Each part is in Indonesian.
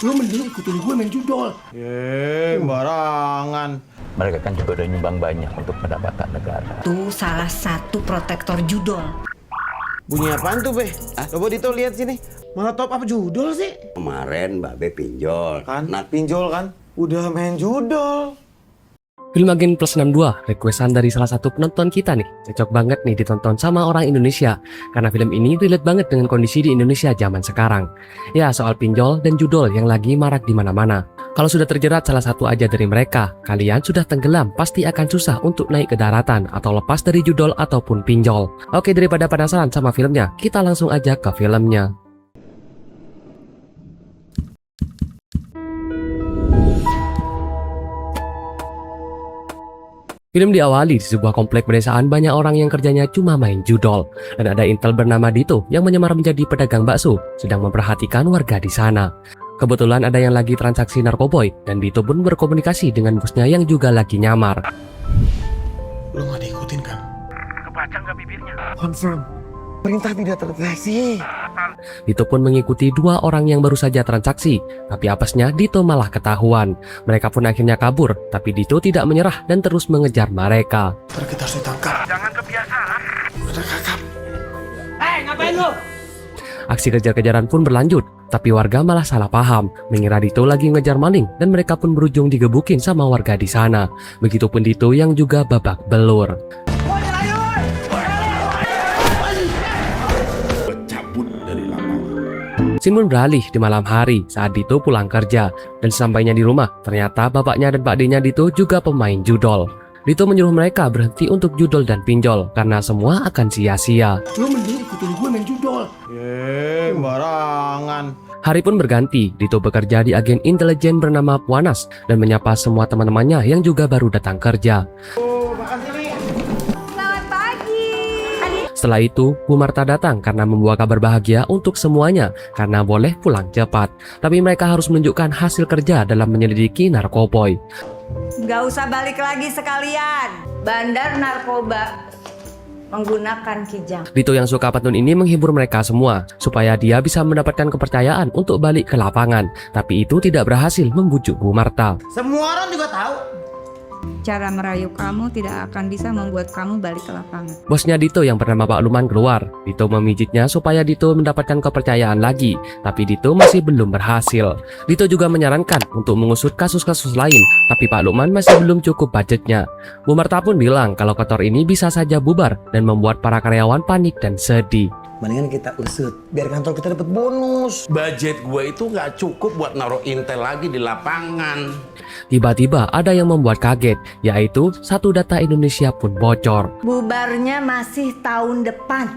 Lu mending ikutin gue main judol. Barangan. Mereka kan juga udah nyumbang banyak untuk pendapatan negara. Itu salah satu protektor judol. Bunyi apaan tuh, Be? Coba Dito lihat sini. Malah top up judol sih. Kemarin Mbak Be pinjol. Kan? Pinjol kan? Udah main judol. Film Agen Plus 62, requestan dari salah satu penonton kita nih. Cocok banget nih ditonton sama orang Indonesia. Karena film ini relate banget dengan kondisi di Indonesia zaman sekarang. Ya, soal pinjol dan judol yang lagi marak di mana-mana. Kalau sudah terjerat salah satu aja dari mereka, kalian sudah tenggelam, pasti akan susah untuk naik ke daratan atau lepas dari judol ataupun pinjol. Oke, daripada penasaran sama filmnya, kita langsung aja ke filmnya. Film diawali di sebuah komplek pedesaan banyak orang yang kerjanya cuma main judol. Dan ada intel bernama Dito yang menyamar menjadi pedagang bakso, sedang memperhatikan warga di sana. Kebetulan ada yang lagi transaksi narkoboy, dan Dito pun berkomunikasi dengan bosnya yang juga lagi nyamar. Lu gak diikutin kan? Kebaca nggak bibirnya? Confirm. Perintah tidak terdeteksi. Dito pun mengikuti dua orang yang baru saja transaksi, tapi apesnya Dito malah ketahuan. Mereka pun akhirnya kabur, tapi Dito tidak menyerah dan terus mengejar mereka. Ntar kita harus ditangkap. Jangan kebiasaan. Udah kakap. Ngapain lu? Aksi kejar-kejaran pun berlanjut, tapi warga malah salah paham, mengira Dito lagi ngejar maling dan mereka pun berujung digebukin sama warga di sana. Begitupun Dito yang juga babak belur. Scene pun beralih di malam hari saat Dito pulang kerja, dan sesampainya di rumah, ternyata bapaknya dan pakdenya Dito juga pemain judol. Dito menyuruh mereka berhenti untuk judol dan pinjol karena semua akan sia-sia. Lu mending ikutin gue main judol. Barangan. Hari pun berganti, Dito bekerja di agen intelijen bernama Puanas dan menyapa semua teman-temannya yang juga baru datang kerja. Setelah itu, Bu Marta datang karena membawa kabar bahagia untuk semuanya karena boleh pulang cepat. Tapi mereka harus menunjukkan hasil kerja dalam menyelidiki narkoboy. Nggak usah balik lagi sekalian. Bandar narkoba menggunakan kijang. Dito yang suka pantun ini menghibur mereka semua supaya dia bisa mendapatkan kepercayaan untuk balik ke lapangan. Tapi itu tidak berhasil membujuk Bu Marta. Semua orang juga tahu. Cara merayu kamu tidak akan bisa membuat kamu balik ke lapangan. Bosnya Dito yang bernama Pak Luman keluar. Dito memijitnya supaya Dito mendapatkan kepercayaan lagi. Tapi Dito masih belum berhasil. Dito juga menyarankan untuk mengusut kasus-kasus lain. Tapi Pak Luman masih belum cukup budgetnya. Bu Marta pun bilang kalau kantor ini bisa saja bubar dan membuat para karyawan panik dan sedih. Mendingan kita usut, biar kantor kita dapat bonus. Budget gue itu nggak cukup buat naruh intel lagi di lapangan. Tiba-tiba ada yang membuat kaget, yaitu satu data Indonesia pun bocor. Bubarnya masih tahun depan.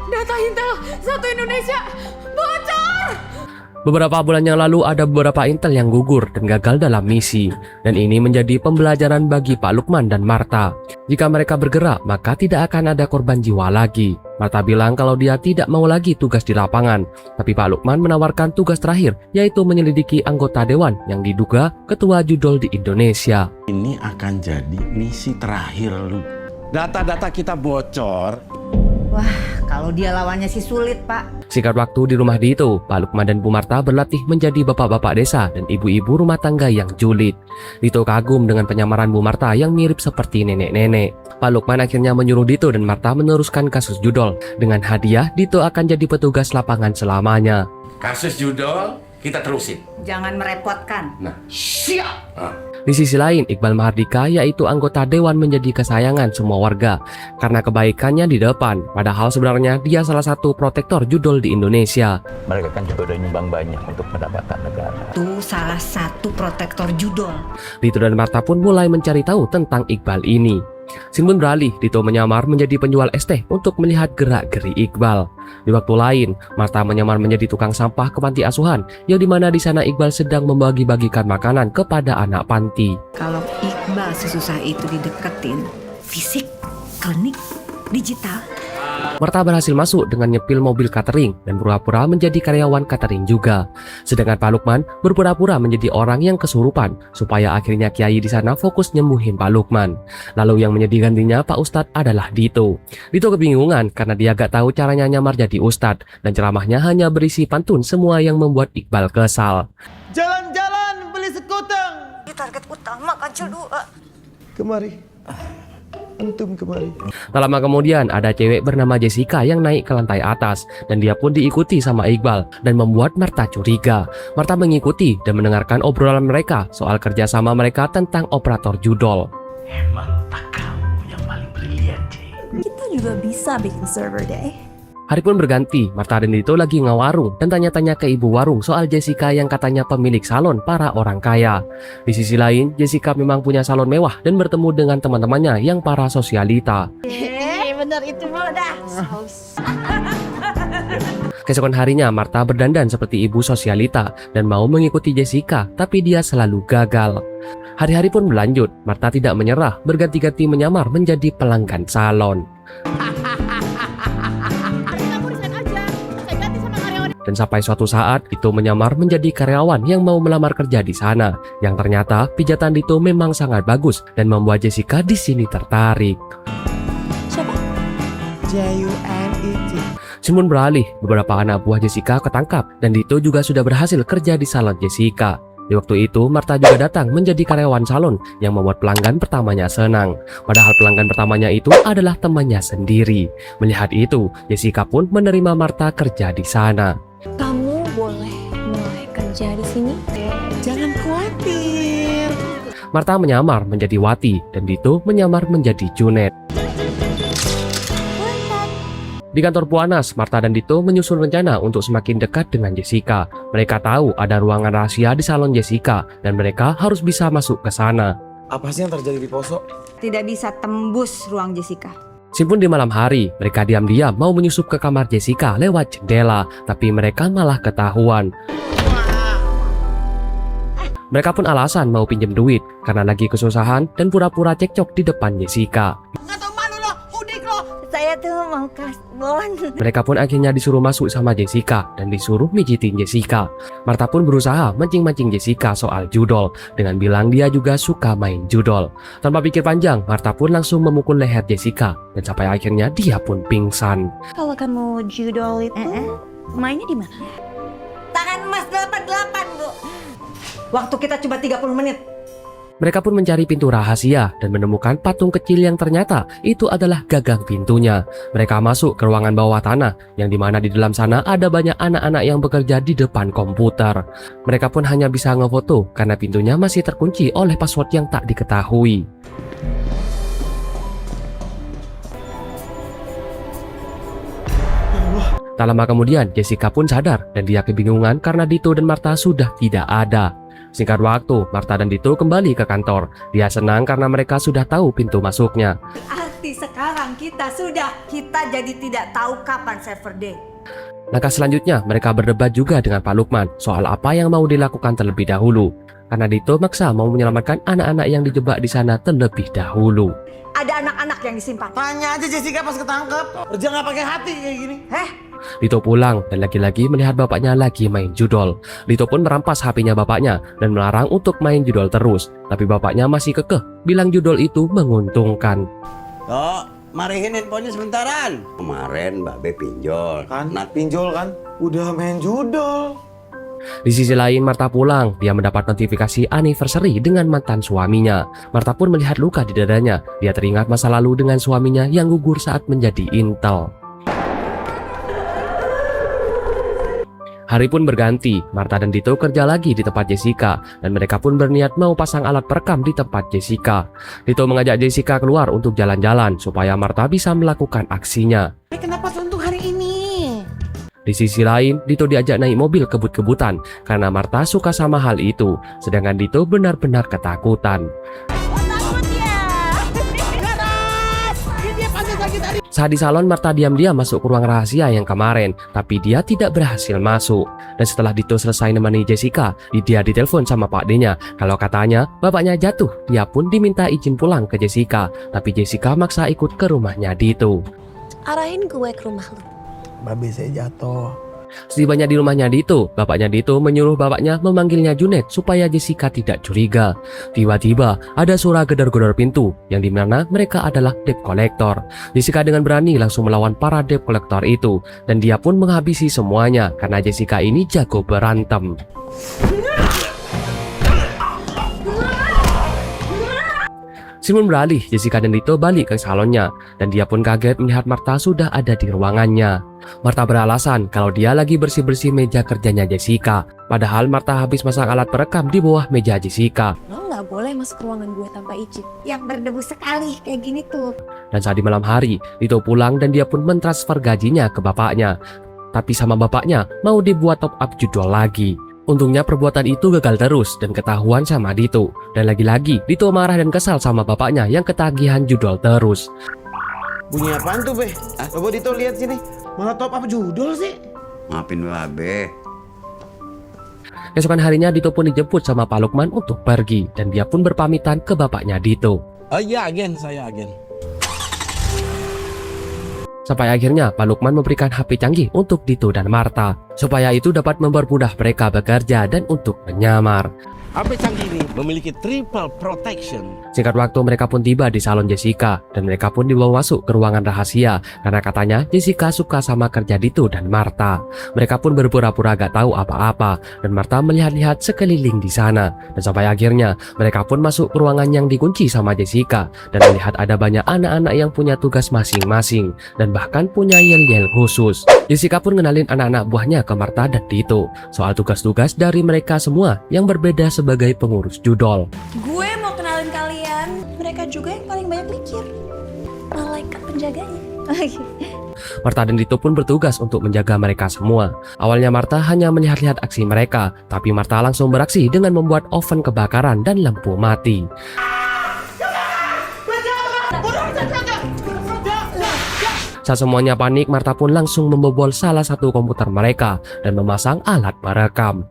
Data Intel satu Indonesia bocor. Beberapa bulan yang lalu ada beberapa intel yang gugur dan gagal dalam misi. Dan ini menjadi pembelajaran bagi Pak Lukman dan Marta. Jika mereka bergerak, maka tidak akan ada korban jiwa lagi. Marta bilang kalau dia tidak mau lagi tugas di lapangan. Tapi Pak Lukman menawarkan tugas terakhir, yaitu menyelidiki anggota dewan yang diduga ketua judol di Indonesia. Ini akan jadi misi terakhir lu. Data-data kita bocor. Wah, kalau dia lawannya sih sulit, Pak. Singkat waktu di rumah Dito, Pak Lukman dan Bu Marta berlatih menjadi bapak-bapak desa dan ibu-ibu rumah tangga yang julid. Dito kagum dengan penyamaran Bu Marta yang mirip seperti nenek-nenek. Pak Lukman akhirnya menyuruh Dito dan Marta meneruskan kasus judol. Dengan hadiah, Dito akan jadi petugas lapangan selamanya. Kasus judol kita terusin. Jangan merepotkan. Nah, siap. Di sisi lain, Iqbal Mahardika yaitu anggota dewan menjadi kesayangan semua warga karena kebaikannya di depan, padahal sebenarnya dia salah satu protektor judol di Indonesia. Mereka kan juga udah nyumbang banyak untuk pendapatan negara. Itu salah satu protektor judol. Dito dan Marta pun mulai mencari tahu tentang Iqbal ini. Scene pun beralih, Dito menyamar menjadi penjual es teh untuk melihat gerak-geri Iqbal. Di waktu lain, Marta menyamar menjadi tukang sampah ke panti asuhan, yang dimana di sana Iqbal sedang membagi-bagikan makanan kepada anak panti. Kalau Iqbal sesusah itu dideketin, fisik, klinik, digital. Marta berhasil masuk dengan nyepil mobil catering dan pura-pura menjadi karyawan catering juga. Sedangkan Pak Lukman berpura-pura menjadi orang yang kesurupan supaya akhirnya kiai di sana fokus nyembuhin Pak Lukman. Lalu yang menjadi gantinya Pak Ustadz adalah Dito. Dito kebingungan karena dia gak tahu caranya nyamar jadi Ustadz dan ceramahnya hanya berisi pantun semua yang membuat Iqbal kesal. Jalan-jalan beli sekuteng. Target utama kancil 2. Kemari. Antum kemari. Tak lama kemudian ada cewek bernama Jessica yang naik ke lantai atas dan dia pun diikuti sama Iqbal dan membuat Martha curiga. Martha mengikuti dan mendengarkan obrolan mereka soal kerjasama mereka tentang operator judol. Emang tak kamu yang paling brilian, Cik. Kita juga bisa bikin server deh. Hari pun berganti, Martha dan Dito lagi ngewarung dan tanya-tanya ke ibu warung soal Jessica yang katanya pemilik salon para orang kaya. Di sisi lain, Jessica memang punya salon mewah dan bertemu dengan teman-temannya yang para sosialita. Bener itu dah. Keesokan harinya, Martha berdandan seperti ibu sosialita dan mau mengikuti Jessica, tapi dia selalu gagal. Hari-hari pun berlanjut, Martha tidak menyerah, berganti-ganti menyamar menjadi pelanggan salon. Dan sampai suatu saat, Dito menyamar menjadi karyawan yang mau melamar kerja di sana. Yang ternyata, pijatan Dito memang sangat bagus dan membuat Jessica di sini tertarik. JUNET. Simun beralih, beberapa anak buah Jessica ketangkap dan Dito juga sudah berhasil kerja di salon Jessica. Di waktu itu, Martha juga datang menjadi karyawan salon yang membuat pelanggan pertamanya senang. Padahal pelanggan pertamanya itu adalah temannya sendiri. Melihat itu, Jessica pun menerima Martha kerja di sana. Kamu boleh mulai kerja di sini. Jangan khawatir. Martha menyamar menjadi Wati dan Dito menyamar menjadi Junet. Di kantor Puanas, Martha dan Dito menyusun rencana untuk semakin dekat dengan Jessica. Mereka tahu ada ruangan rahasia di salon Jessica dan mereka harus bisa masuk ke sana. Apa sih yang terjadi di Poso? Tidak bisa tembus ruang Jessica. Simpun di malam hari, mereka diam-diam mau menyusup ke kamar Jessica lewat jendela, tapi mereka malah ketahuan. Mereka pun alasan mau pinjam duit karena lagi kesusahan dan pura-pura cekcok di depan Jessica. Saya tuh mau kasbon. Mereka pun akhirnya disuruh masuk sama Jessica dan disuruh mijitin Jessica. Martha pun berusaha mancing-mancing Jessica soal judol dengan bilang dia juga suka main judol. Tanpa pikir panjang, Martha pun langsung memukul leher Jessica dan sampai akhirnya dia pun pingsan. Kalau kamu judol itu mainnya di mana? Tangan emas 88, Bu. Waktu kita cuma 30 menit. Mereka pun mencari pintu rahasia dan menemukan patung kecil yang ternyata itu adalah gagang pintunya. Mereka masuk ke ruangan bawah tanah yang dimana di dalam sana ada banyak anak-anak yang bekerja di depan komputer. Mereka pun hanya bisa ngefoto karena pintunya masih terkunci oleh password yang tak diketahui. Tak lama kemudian Jessica pun sadar dan dia kebingungan karena Dito dan Martha sudah tidak ada. Singkat waktu, Martha dan Dito kembali ke kantor. Dia senang karena mereka sudah tahu pintu masuknya. Arti sekarang kita jadi tidak tahu kapan server day. Langkah selanjutnya, mereka berdebat juga dengan Pak Lukman soal apa yang mau dilakukan terlebih dahulu. Karena Dito maksa mau menyelamatkan anak-anak yang dijebak di sana terlebih dahulu. Ada anak-anak yang disimpan. Tanya aja Jessica pas ketangkep. Kerja nggak pakai hati kayak gini. Dito pulang dan lagi-lagi melihat bapaknya lagi main judol. Dito pun merampas HP-nya bapaknya dan melarang untuk main judol terus. Tapi bapaknya masih kekeh, bilang judol itu menguntungkan. Tok, marihin handphonenya sementaran. Kemarin Mbak Be pinjol. Kan? Nat pinjol kan? Udah main judol. Di sisi lain, Martha pulang. Dia mendapat notifikasi anniversary dengan mantan suaminya. Martha pun melihat luka di dadanya. Dia teringat masa lalu dengan suaminya yang gugur saat menjadi intel. Hari pun berganti, Martha dan Dito kerja lagi di tempat Jessica dan mereka pun berniat mau pasang alat perekam di tempat Jessica. Dito mengajak Jessica keluar untuk jalan-jalan supaya Martha bisa melakukan aksinya. Kenapa untuk hari ini? Di sisi lain, Dito diajak naik mobil kebut-kebutan karena Martha suka sama hal itu, sedangkan Dito benar-benar ketakutan. Saat di salon, Martha diam-diam masuk ke ruang rahasia yang kemarin, tapi dia tidak berhasil masuk. Dan setelah Dito selesai nemani Jessica, dia ditelepon sama Pak D-nya. Kalau katanya, bapaknya jatuh, dia pun diminta izin pulang ke Jessica. Tapi Jessica maksa ikut ke rumahnya Dito. Arahin gue ke rumah lu. Babe saya jatuh. Setibanya di rumahnya Dito, bapaknya Dito menyuruh bapaknya memanggilnya Junet supaya Jessica tidak curiga. Tiba-tiba ada suara gedor-gedor pintu yang dimana mereka adalah debt collector. Jessica dengan berani langsung melawan para debt collector itu dan dia pun menghabisi semuanya karena Jessica ini jago berantem. Sebelum beralih, Jessica dan Dito balik ke salonnya dan dia pun kaget melihat Martha sudah ada di ruangannya. Martha beralasan kalau dia lagi bersih-bersih meja kerjanya Jessica. Padahal Martha habis masang alat perekam di bawah meja Jessica. Lo nggak boleh masuk ruangan gue tanpa izin. Yang berdebu sekali kayak gini tuh. Dan saat di malam hari, Dito pulang dan dia pun mentransfer gajinya ke bapaknya. Tapi sama bapaknya mau dibuat top up judul lagi. Untungnya perbuatan itu gagal terus dan ketahuan sama Dito. Dan lagi-lagi Dito marah dan kesal sama bapaknya yang ketagihan judul terus. Bunyi apaan tuh, Be? Coba Dito lihat sini. Malah top up judul sih. Maafin Babe. Keesokan harinya Dito pun dijemput sama Pak Lukman untuk pergi. Dan dia pun berpamitan ke bapaknya Dito. Iya, saya agen. Sampai akhirnya Pak Lukman memberikan HP canggih untuk Dito dan Martha. Supaya itu dapat mempermudah mereka bekerja dan untuk menyamar. HP canggih ini memiliki triple protection. Singkat waktu mereka pun tiba di salon Jessica dan mereka pun dibawa masuk ke ruangan rahasia karena katanya Jessica suka sama kerja Dito dan Martha. Mereka pun berpura-pura gak tahu apa-apa dan Martha melihat-lihat sekeliling di sana. Dan sampai akhirnya mereka pun masuk ke ruangan yang dikunci sama Jessica dan melihat ada banyak anak-anak yang punya tugas masing-masing dan bahkan punya yel-yel khusus. Jessica pun ngenalin anak-anak buahnya ke Martha dan Dito soal tugas-tugas dari mereka semua yang berbeda sebagai pengurus judol. Gue mau kenalin kalian. Mereka juga yang paling banyak mikir. Malaikat penjaganya. Martha dan Dito pun bertugas untuk menjaga mereka semua. Awalnya Martha hanya melihat-lihat aksi mereka, tapi Martha langsung beraksi dengan membuat oven kebakaran dan lampu mati. Saat semuanya panik, Martha pun langsung membobol salah satu komputer mereka dan memasang alat perekam.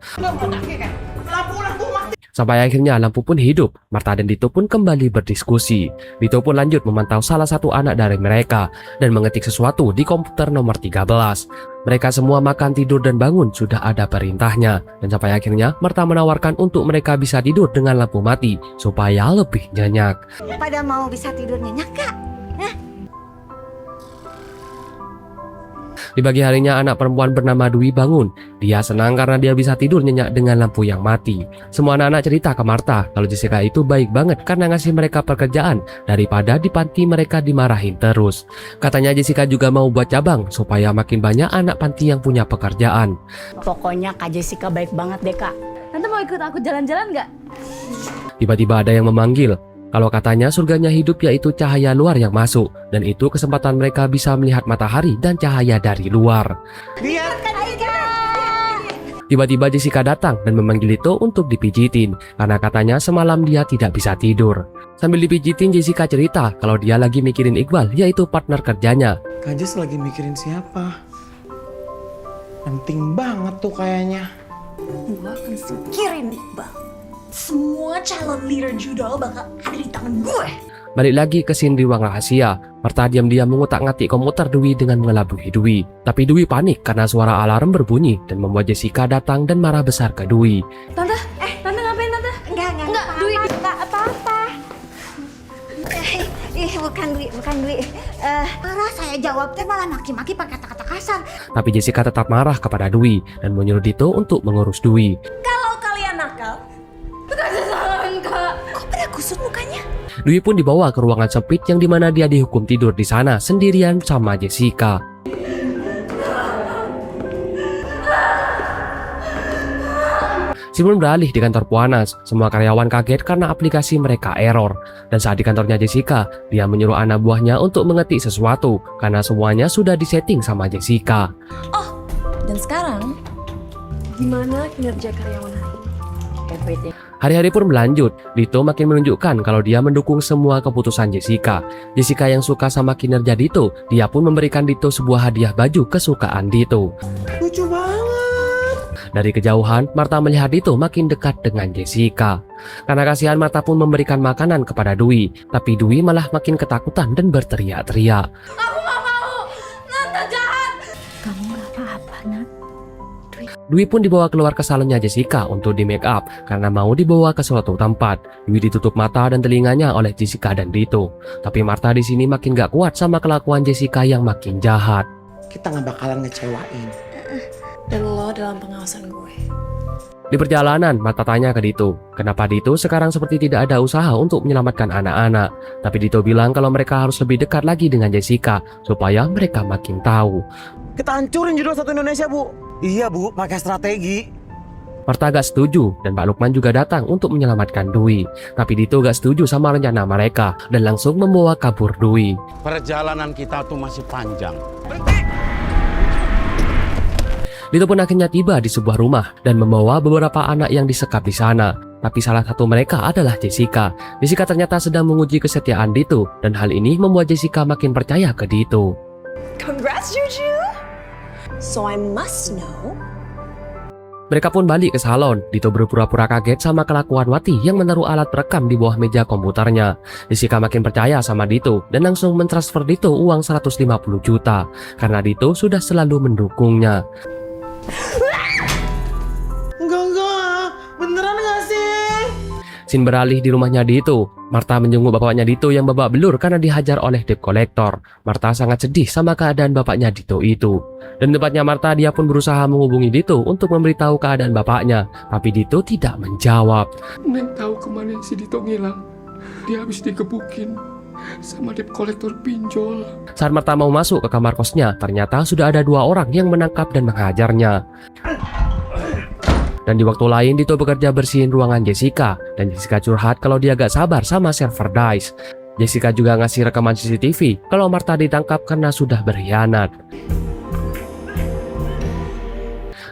Sampai akhirnya lampu pun hidup. Martha dan Dito pun kembali berdiskusi. Dito pun lanjut memantau salah satu anak dari mereka dan mengetik sesuatu di komputer nomor 13. Mereka semua makan, tidur, dan bangun sudah ada perintahnya. Dan sampai akhirnya Martha menawarkan untuk mereka bisa tidur dengan lampu mati supaya lebih nyenyak. Pada mau bisa tidur nyenyak kak? Di pagi harinya anak perempuan bernama Dwi bangun. Dia senang karena dia bisa tidur nyenyak dengan lampu yang mati. Semua anak-anak cerita ke Martha kalau Jessica itu baik banget karena ngasih mereka pekerjaan daripada di panti mereka dimarahin terus. Katanya Jessica juga mau buat cabang supaya makin banyak anak panti yang punya pekerjaan. Pokoknya Kak Jessica baik banget deh Kak. Tante mau ikut aku jalan-jalan nggak? Tiba-tiba ada yang memanggil. Kalau katanya surganya hidup yaitu cahaya luar yang masuk. Dan itu kesempatan mereka bisa melihat matahari dan cahaya dari luar. Tiba-tiba Jessica datang dan memanggil Dito untuk dipijitin. Karena katanya semalam dia tidak bisa tidur. Sambil dipijitin Jessica cerita kalau dia lagi mikirin Iqbal yaitu partner kerjanya. Kak Jess lagi mikirin siapa? Penting banget tuh kayaknya. Gue akan singkirin Iqbal. Semua calon leader judol bakal ada di tangan gue. Balik lagi ke scene di ruang rahasia. Martha diam-diam mengutak-ngatik komputer Dwi dengan mengelabui Dwi. Tapi Dwi panik karena suara alarm berbunyi dan membuat Jessica datang dan marah besar ke Dwi. Tante ngapain Tante? Enggak, Dwi. Enggak apa-apa. Bukan Dwi. Marah saya jawab teh malah maki-maki pakai kata-kata kasar. Tapi Jessica tetap marah kepada Dwi dan menyuruh Dito untuk mengurus Dwi. Kalau kalian nakal, kok pada kusut mukanya? Dwi pun dibawa ke ruangan sempit yang dimana dia dihukum tidur di sana sendirian sama Jessica. Sebelum beralih di kantor Puanas, semua karyawan kaget karena aplikasi mereka error. Dan saat di kantornya Jessica, dia menyuruh anak buahnya untuk mengetik sesuatu karena semuanya sudah disetting sama Jessica. Oh, dan sekarang gimana kinerja karyawan hari ini? Everything. Hari-hari pun berlanjut, Dito makin menunjukkan kalau dia mendukung semua keputusan Jessica. Jessica yang suka sama kinerja Dito, dia pun memberikan Dito sebuah hadiah baju kesukaan Dito. Lucu banget. Dari kejauhan, Martha melihat Dito makin dekat dengan Jessica. Karena kasihan, Martha pun memberikan makanan kepada Dwi, tapi Dwi malah makin ketakutan dan berteriak-teriak. Aku nggak mau, Tante jahat. Kamu nggak apa-apa, Nat. Dwi pun dibawa keluar ke salonnya Jessica untuk di make up karena mau dibawa ke suatu tempat. Dwi ditutup mata dan telinganya oleh Jessica dan Dito. Tapi Martha di sini makin gak kuat sama kelakuan Jessica yang makin jahat. Kita nggak bakalan ngecewain. Dan lo dalam pengawasan gue. Di perjalanan, Marta tanya ke Dito, kenapa Dito sekarang seperti tidak ada usaha untuk menyelamatkan anak-anak. Tapi Dito bilang kalau mereka harus lebih dekat lagi dengan Jessica, supaya mereka makin tahu. Kita hancurin judul satu Indonesia, Bu. Iya, Bu, pakai strategi. Marta gak setuju dan Pak Lukman juga datang untuk menyelamatkan Dwi. Tapi Dito gak setuju sama rencana mereka dan langsung membawa kabur Dwi. Perjalanan kita tuh masih panjang. Dito pun akhirnya tiba di sebuah rumah dan membawa beberapa anak yang disekap di sana. Tapi salah satu mereka adalah Jessica. Jessica ternyata sedang menguji kesetiaan Dito dan hal ini membuat Jessica makin percaya ke Dito. Congrats, Juju! So I must know. Mereka pun balik ke salon. Dito berpura-pura kaget sama kelakuan Wati yang menaruh alat perekam di bawah meja komputernya. Jessica makin percaya sama Dito dan langsung mentransfer Dito uang 150 juta karena Dito sudah selalu mendukungnya. Enggak, beneran gak sih? Scene beralih di rumahnya Dito. Marta menjenguk bapaknya Dito yang babak belur karena dihajar oleh debt collector. Marta sangat sedih sama keadaan bapaknya Dito itu. Dan tepatnya Marta, dia pun berusaha menghubungi Dito untuk memberitahu keadaan bapaknya. Tapi Dito tidak menjawab. Neng tahu kemana si Dito ngilang. Dia habis digebukin sama debt collector pinjol. Saat Marta mau masuk ke kamar kosnya, ternyata sudah ada 2 orang yang menangkap dan menghajarnya. Dan di waktu lain Dito bekerja bersihin ruangan Jessica. Dan Jessica curhat kalau dia gak sabar sama server DICE. Jessica juga ngasih rekaman CCTV kalau Marta ditangkap karena sudah berkhianat.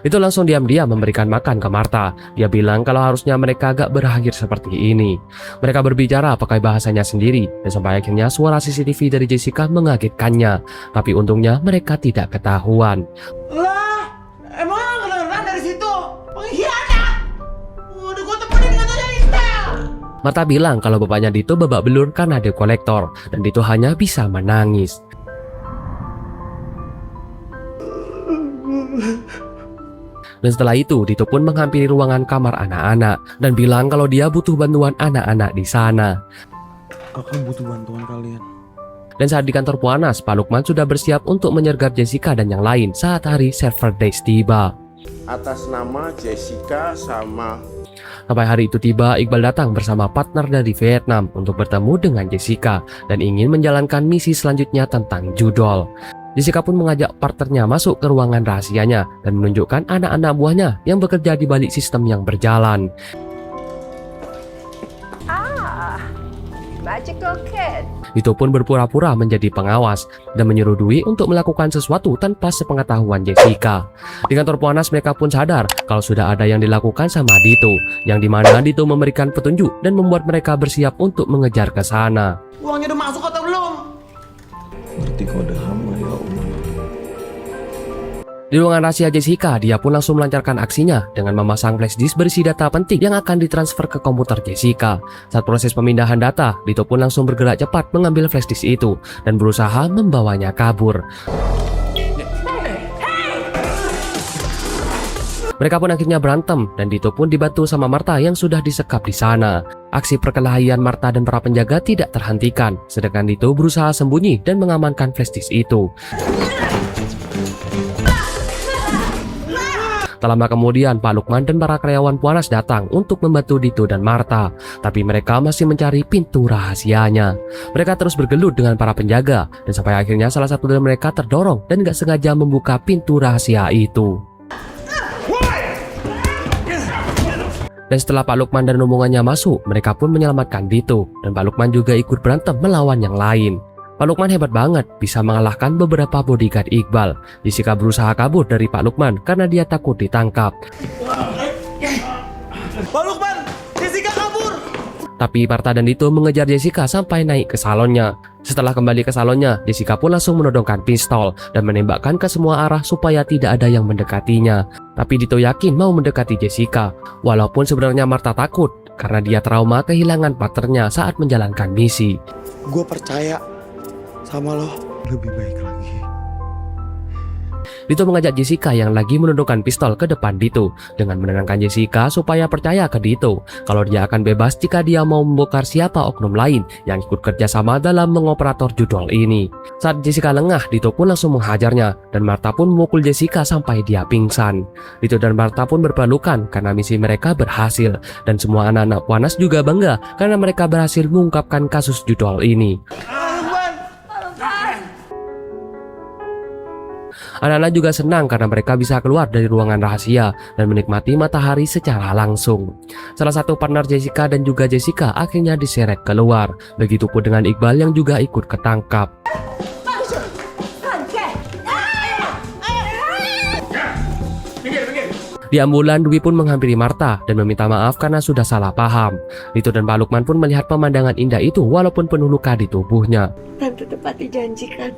Itu langsung diam-diam memberikan makan ke Marta. Dia bilang kalau harusnya mereka gak berakhir seperti ini. Mereka berbicara pakai bahasanya sendiri. Dan sampai akhirnya suara CCTV dari Jessica mengagetkannya. Tapi untungnya mereka tidak ketahuan. Lah, emangnya kedengeran dari situ? Pengkhianat! Udah gue temenin dengan aja Intel. Marta bilang kalau bapaknya Dito babak belur karena debt collector. Dan Dito hanya bisa menangis. Dan setelah itu, Dito pun menghampiri ruangan kamar anak-anak dan bilang kalau dia butuh bantuan anak-anak di sana. Kakak butuh bantuan kalian. Dan saat di kantor Puanas, Pak Lukman sudah bersiap untuk menyergap Jessica dan yang lain saat hari server DICE tiba. Atas nama Jessica sama... Sampai hari itu tiba, Iqbal datang bersama partner dari Vietnam untuk bertemu dengan Jessica dan ingin menjalankan misi selanjutnya tentang judol. Jessica pun mengajak partnernya masuk ke ruangan rahasianya dan menunjukkan anak-anak buahnya yang bekerja di balik sistem yang berjalan. Magical kid. Itu pun berpura-pura menjadi pengawas dan menyuruh Dwi untuk melakukan sesuatu tanpa sepengetahuan Jessica. Di kantor Puanas mereka pun sadar kalau sudah ada yang dilakukan sama Dito, yang dimana Dito memberikan petunjuk dan membuat mereka bersiap untuk mengejar ke sana. Uangnya udah masuk atau belum? Ngerti kode hama ya Allah. Di ruangan rahasia Jessica, dia pun langsung melancarkan aksinya dengan memasang flash disk berisi data penting yang akan ditransfer ke komputer Jessica. Saat proses pemindahan data, Dito pun langsung bergerak cepat mengambil flash disk itu dan berusaha membawanya kabur. Mereka pun akhirnya berantem dan Dito pun dibantu sama Marta yang sudah disekap di sana. Aksi perkelahian Marta dan para penjaga tidak terhentikan, sedangkan Dito berusaha sembunyi dan mengamankan flash disk itu. Tak lama kemudian, Pak Lukman dan para karyawan Puanas datang untuk membantu Dito dan Marta. Tapi mereka masih mencari pintu rahasianya. Mereka terus bergelut dengan para penjaga, dan sampai akhirnya salah satu dari mereka terdorong dan gak sengaja membuka pintu rahasia itu. Dan setelah Pak Lukman dan rombongannya masuk, mereka pun menyelamatkan Dito. Dan Pak Lukman juga ikut berantem melawan yang lain. Pak Lukman hebat banget, bisa mengalahkan beberapa bodyguard Iqbal. Jessica berusaha kabur dari Pak Lukman karena dia takut ditangkap. Pak Lukman, Jessica kabur! Tapi Marta dan Dito mengejar Jessica sampai naik ke salonnya. Setelah kembali ke salonnya, Jessica pun langsung menodongkan pistol dan menembakkan ke semua arah supaya tidak ada yang mendekatinya. Tapi Dito yakin mau mendekati Jessica, walaupun sebenarnya Marta takut karena dia trauma kehilangan partnernya saat menjalankan misi. Gue percaya sama lo lebih baik lagi. Dito mengajak Jessica yang lagi menundukkan pistol ke depan Dito dengan menenangkan Jessica supaya percaya ke Dito kalau dia akan bebas jika dia mau membongkar siapa oknum lain yang ikut kerjasama dalam mengoperator judol ini. Saat Jessica lengah, Dito pun langsung menghajarnya dan Martha pun memukul Jessica sampai dia pingsan. Dito dan Martha pun berpelukan karena misi mereka berhasil dan semua anak-anak Puanas juga bangga karena mereka berhasil mengungkapkan kasus judol ini. Anak-anak juga senang karena mereka bisa keluar dari ruangan rahasia dan menikmati matahari secara langsung. Salah satu partner Jessica dan juga Jessica akhirnya diseret keluar. Begitupun dengan Iqbal yang juga ikut ketangkap. Di ambulan, Dwi pun menghampiri Martha dan meminta maaf karena sudah salah paham. Dito dan Pak Lukman pun melihat pemandangan indah itu walaupun penuh luka di tubuhnya. Tante tepat dijanjikan.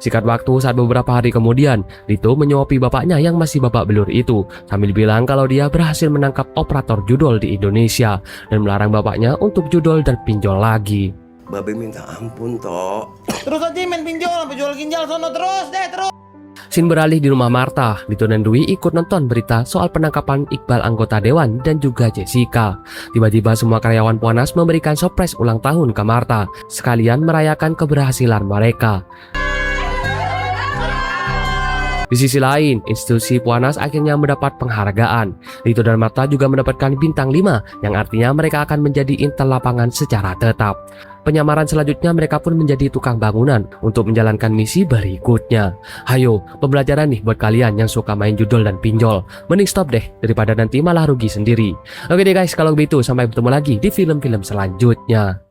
Singkat waktu, saat beberapa hari kemudian, Dito menyuapi bapaknya yang masih babak belur itu sambil bilang kalau dia berhasil menangkap operator judol di Indonesia dan melarang bapaknya untuk judol dan pinjol lagi. Babe minta ampun, Tok. Terus aja main pinjol, sampai jual ginjal sono terus deh, terus. Scene beralih di rumah Martha. Dito dan Dwi ikut nonton berita soal penangkapan Iqbal anggota Dewan dan juga Jessica. Tiba-tiba semua karyawan Puanas memberikan surprise ulang tahun ke Martha, sekalian merayakan keberhasilan mereka. Di sisi lain, institusi Puanas akhirnya mendapat penghargaan. Dito dan Martha juga mendapatkan bintang 5, yang artinya mereka akan menjadi intel lapangan secara tetap. Penyamaran selanjutnya mereka pun menjadi tukang bangunan untuk menjalankan misi berikutnya. Hayo, pembelajaran nih buat kalian yang suka main judol dan pinjol. Mending stop deh, daripada nanti malah rugi sendiri. Oke deh guys, kalau begitu sampai bertemu lagi di film-film selanjutnya.